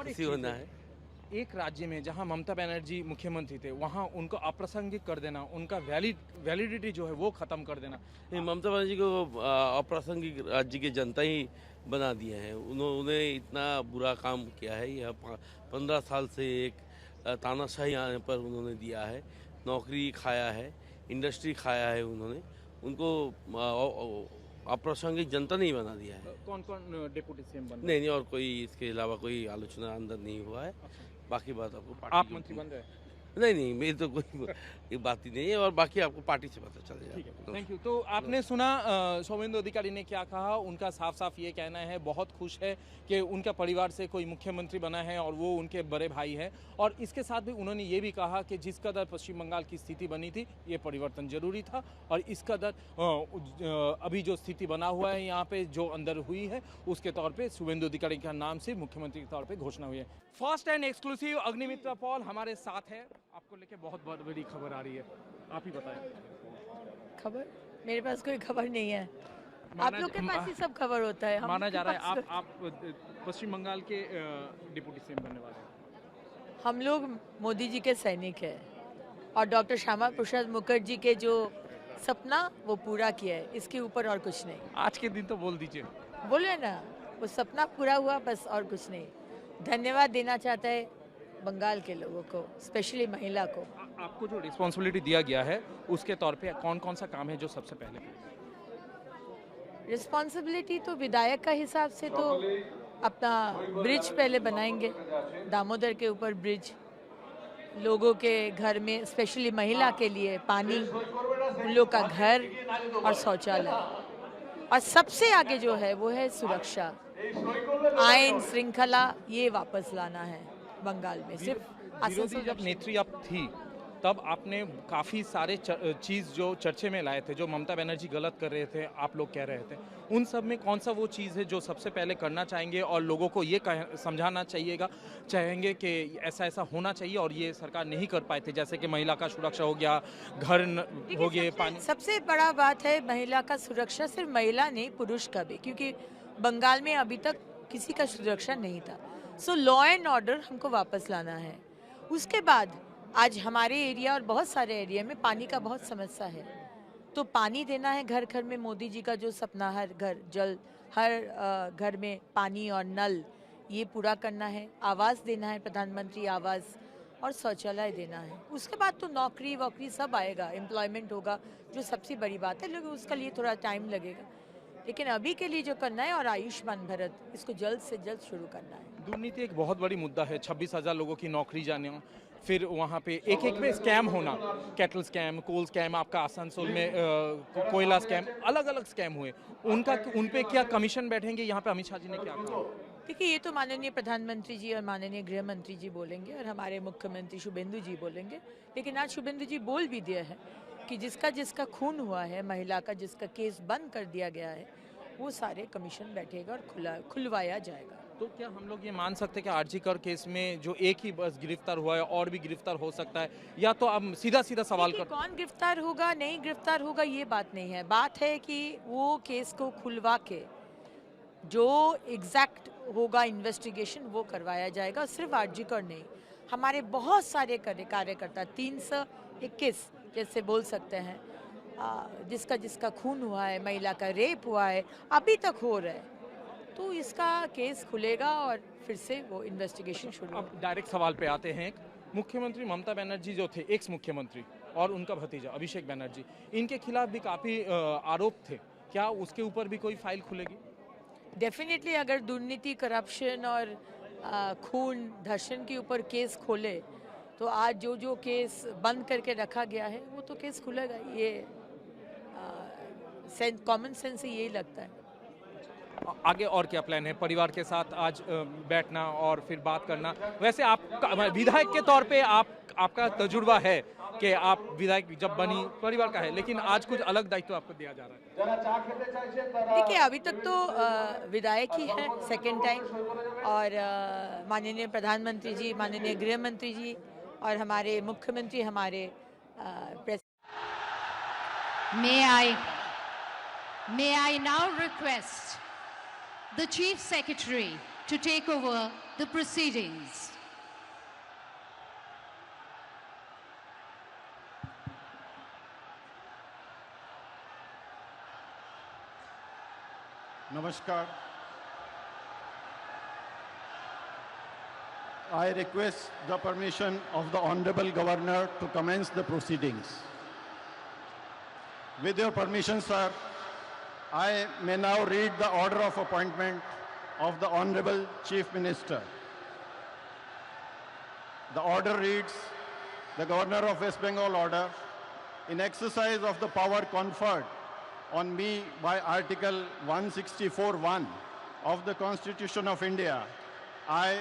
खुशी होना है। एक राज्य में जहां ममता बनर्जी मुख्यमंत्री थे वहां उनको अप्रासंगिक कर देना, उनका वैलिडिटी जो है वो खत्म कर देना। नहीं, ममता बनर्जी को अप्रासंगिक राज्य की जनता ही बना दिया है। उन्होंने इतना बुरा काम किया है। यह 15 साल से एक तानाशाही आने पर उन्होंने दिया है। नौकरी खाया है, इंडस्ट्री खाया है उन्होंने। उनको अप्रासंगिक जनता नहीं बना दिया है। कौन कौन डिप्टी सीएम बन नहीं नहीं, और कोई इसके अलावा कोई आलोचना अंदर नहीं हुआ है। बाकी बात आपको पार्टी आप जो मंत्री बन रहे हैं? नहीं नहीं, मेरी तो कोई बात ही नहीं है, और बाकी आपको पार्टी से पता चल ठीक है, जाएगा। Thank you. तो आपने सुना शुभेंदु अधिकारी ने क्या कहा। उनका साफ साफ ये कहना है, बहुत खुश है कि उनका परिवार से कोई मुख्यमंत्री बना है और वो उनके बड़े भाई हैं। और इसके साथ भी उन्होंने ये भी कहा कि जिस कदर पश्चिम बंगाल की स्थिति बनी थी ये परिवर्तन जरूरी था, और इस कदर अभी जो स्थिति बना हुआ है यहाँ पे जो अंदर हुई है उसके तौर पे शुभेंदु अधिकारी के नाम से मुख्यमंत्री के तौर पे घोषणा हुई है। First and exclusive Agnimitra Paul हमारे साथ है। आपको लेके बहुत बड़ी खबर आ रही है, आप ही बताएं। खबर? मेरे पास कोई खबर नहीं है। आप लोग के माना- पास ही सब खबर होता है। माना जा रहा है पास- आप पश्चिम बंगाल के डिप्टी सीएम बनने वाले हैं। हम लोग मोदी जी के सैनिक हैं और डॉक्टर श्यामा प्रसाद मुखर्जी के जो सपना वो पूरा किया है, इसके ऊपर और कुछ नहीं। आज के दिन तो बोल दीजिए। बोले ना, वो सपना पूरा हुआ, बस और कुछ नहीं। धन्यवाद देना चाहता है बंगाल के लोगों को, स्पेशली महिला को। आपको जो रिस्पॉन्सिबिलिटी दिया गया है उसके तौर पे कौन कौन सा काम है जो सबसे पहले? रिस्पॉन्सिबिलिटी तो विधायक का हिसाब से तो अपना ब्रिज पहले बनाएंगे, दामोदर के ऊपर ब्रिज, लोगों के घर में स्पेशली महिला के लिए पानी, उन लोग का घर और शौचालय, और सबसे आगे जो है वो है सुरक्षा, आयन श्रृंखला, ये वापस लाना है बंगाल में। सिर्फ विरोधी आसनसोल जब नेत्री आप थी तब आपने काफ़ी सारे चीज़ जो चर्चे में लाए थे, जो ममता बनर्जी गलत कर रहे थे आप लोग कह रहे थे, उन सब में कौन सा वो चीज़ है जो सबसे पहले करना चाहेंगे और लोगों को ये समझाना चाहेंगे कि ऐसा ऐसा होना चाहिए और ये सरकार नहीं कर पाए थे, जैसे कि महिला का सुरक्षा हो गया, घर हो गए, पानी। सबसे बड़ा बात है महिला का सुरक्षा, सिर्फ महिला नहीं पुरुष का भी, क्योंकि बंगाल में अभी तक किसी का सुरक्षा नहीं था। सो लॉ एंड ऑर्डर हमको वापस लाना है। उसके बाद आज हमारे एरिया और बहुत सारे एरिया में पानी का बहुत समस्या है, तो पानी देना है घर घर में। मोदी जी का जो सपना, हर घर जल, हर घर में पानी और नल, ये पूरा करना है। आवास देना है, प्रधानमंत्री आवास, और शौचालय देना है। उसके बाद तो नौकरी वोकरी सब आएगा, एम्प्लॉयमेंट होगा, जो सबसे बड़ी बात है। लेकिन उसके लिए थोड़ा टाइम लगेगा, लेकिन अभी के लिए जो करना है, और आयुष्मान भारत, इसको जल्द से जल्द शुरू करना है। दुर्नीति एक बहुत बड़ी मुद्दा है। 26,000 लोगों की नौकरी जाने, फिर वहाँ पे एक एक में स्कैम होना, कैटल स्कैम, कोल स्कैम, आपका आसनसोल में कोयला स्कैम, अलग अलग स्कैम हुए। उन पे क्या कमीशन बैठेंगे? यहाँ पे अमित शाह जी ने क्या कहा? देखिए, ये तो माननीय प्रधानमंत्री जी और माननीय गृह मंत्री जी बोलेंगे और हमारे मुख्यमंत्री शुभेंदु जी बोलेंगे। लेकिन आज शुभेंदु जी बोल भी दिया है कि जिसका जिसका खून हुआ है, महिला का जिसका केस बंद कर दिया गया है, वो सारे कमीशन बैठेगा और खुलवाया जाएगा। तो क्या हम लोग ये मान सकते हैं कि आरजी कर केस में जो एक ही बस गिरफ्तार हुआ है और भी गिरफ्तार हो सकता है, या तो अब सीधा सीधा सवाल कर कौन गिरफ्तार होगा नहीं गिरफ्तार होगा ये बात नहीं है। बात है कि वो केस को खुलवा के जो एग्जैक्ट होगा इन्वेस्टिगेशन वो करवाया जाएगा। सिर्फ आरजी कर नहीं, हमारे बहुत सारे कार्यकर्ता 321 जैसे बोल सकते हैं, जिसका जिसका खून हुआ है, महिला का रेप हुआ है, अभी तक हो रहा है, तो इसका केस खुलेगा और फिर से वो इन्वेस्टिगेशन शुरू। अब डायरेक्ट सवाल पे आते हैं। मुख्यमंत्री ममता बनर्जी जो थे, एक्स मुख्यमंत्री, और उनका भतीजा अभिषेक बनर्जी, इनके खिलाफ भी काफ़ी आरोप थे। क्या उसके ऊपर भी कोई फाइल खुलेगी? डेफिनेटली, अगर दुर्नीति, करप्शन और खून, धर्षण के ऊपर केस खोले तो आज जो जो केस बंद करके रखा गया है वो तो केस खुलेगा। ये कॉमन सेंस से यही लगता है। आगे और क्या प्लान है? परिवार के साथ आज बैठना और फिर बात करना। वैसे आप विधायक के तौर पे आपका तजुर्बा है कि आप विधायक जब बनी, परिवार का है, लेकिन आज कुछ अलग दायित्व आपको दिया जा रहा है। देखिए, अभी तक तो विधायक ही है सेकेंड टाइम, और माननीय प्रधानमंत्री जी, माननीय गृह मंत्री जी और हमारे मुख्यमंत्री, हमारे May I now request the Chief Secretary to take over the proceedings. Namaskar. I request the permission of the Honorable Governor to commence the proceedings. With your permission, sir, I may now read the order of appointment of the Honorable Chief Minister. The order reads, the Governor of West Bengal order, in exercise of the power conferred on me by Article 164(1) of the Constitution of India, I,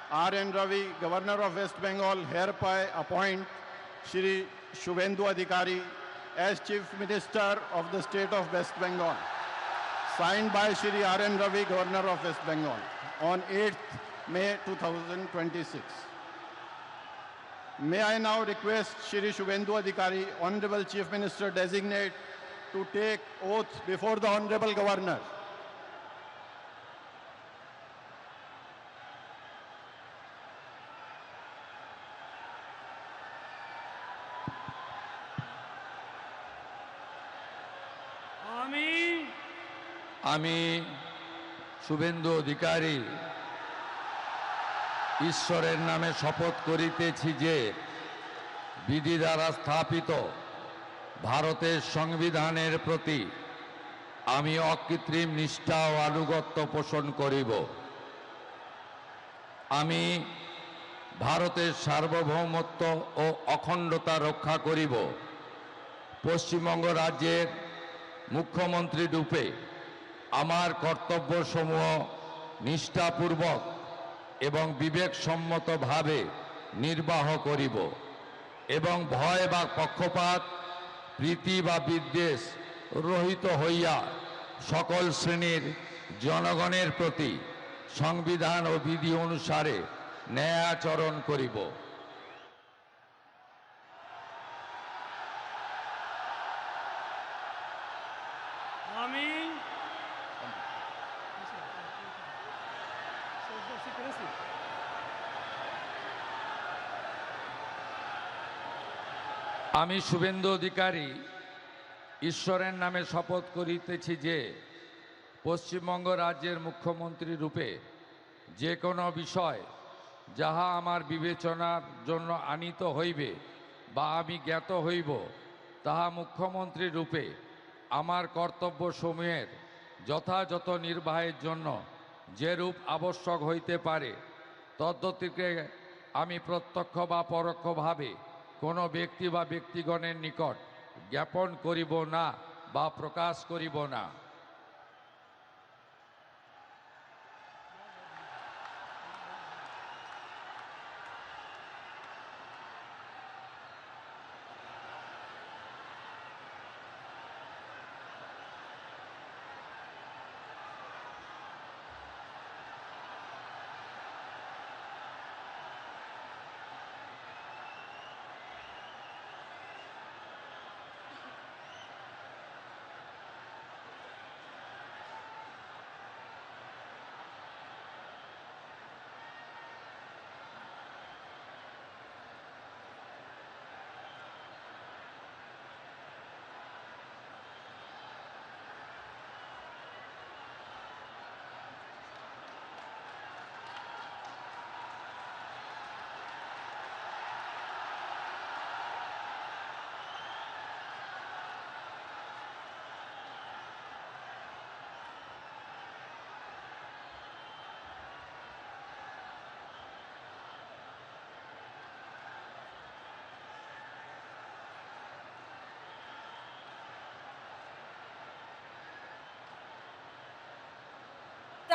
R.N. Ravi, Governor of West Bengal, hereby appoint Shri Shubhendu Adhikari as Chief Minister of the State of West Bengal, signed by Shri R.N. Ravi, Governor of West Bengal, on 8th May 2026. May I now request Shri Shubhendu Adhikari, Honorable Chief Minister Designate, to take oath before the Honorable Governor. আমি শুভেন্দু অধিকারী ঈশ্বরের নামে শপথ করিতেছি যে বিধি দ্বারা স্থাপিত ভারতের সংবিধানের প্রতি আমি অকৃত্রিম নিষ্ঠা ও আনুগত্য পোষণ করিব। আমি ভারতের সার্বভৌমত্ব ও অখণ্ডতা রক্ষা করিব। পশ্চিমবঙ্গ রাজ্যের মুখ্যমন্ত্রী রূপে আমার কর্তব্যসমূহ নিষ্ঠাপূর্বক এবং বিবেকসম্মতভাবে নির্বাহ করিব এবং ভয় বা পক্ষপাত, প্রীতি বা বিদ্বেষ রহিত হইয়া সকল শ্রেণীর জনগণের প্রতি সংবিধান ও বিধি অনুসারে ন্যায় আচরণ করিব। আমি শুভেন্দু অধিকারী ঈশ্বরের নামে শপথ করিতেছি যে পশ্চিমবঙ্গ রাজ্যের মুখ্যমন্ত্রী রূপে যে কোনো বিষয় যাহা আমার বিবেচনার জন্য আনীত হইবে বা আমি জ্ঞাত হইব, তাহা মুখ্যমন্ত্রী রূপে আমার কর্তব্যসমূহের যথাযথ নির্বাহের জন্য যেরূপ আবশ্যক হইতে পারে তদ্গতিকে আমি প্রত্যক্ষ বা পরোক্ষভাবে কোনো ব্যক্তি বা ব্যক্তিগণের নিকট জ্ঞাপন করিব না বা প্রকাশ করিব না।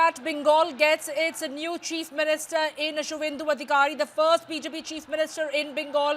That Bengal gets its new chief minister in Shubhendu Adhikari, the first BJP chief minister in Bengal.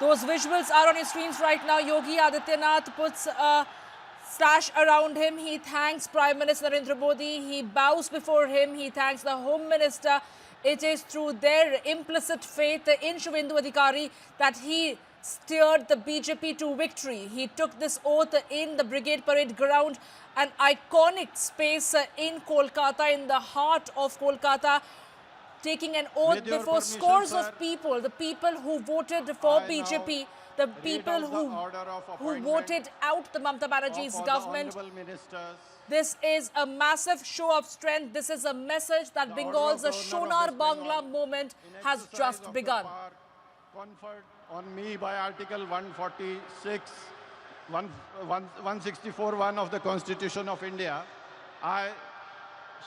Those visuals are on your screens right now. Yogi Adityanath puts a sash around him. He thanks Prime Minister Narendra Modi. He bows before him. He thanks the Home Minister. It is through their implicit faith in Shubhendu Adhikari that he steered the BJP to victory. He took this oath in the Brigade Parade Ground, an iconic space in Kolkata, in the heart of Kolkata, taking an oath With your before permission, scores sir, of people, the people who voted for I now BJP, the read people out the order of who appointment voted out the Mamata of Banerjee's all the government. honorable ministers. This is a massive show of strength. This is a message that The Bengal's order of Governor Shonar of West Bengal Bangla moment in has exercise just of the begun. power conferred on me by Article 164(1) of the Constitution of India, I,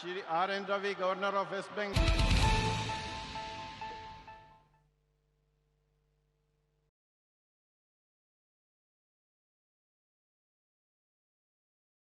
Shri R. N. Ravi, Governor of West Bengal.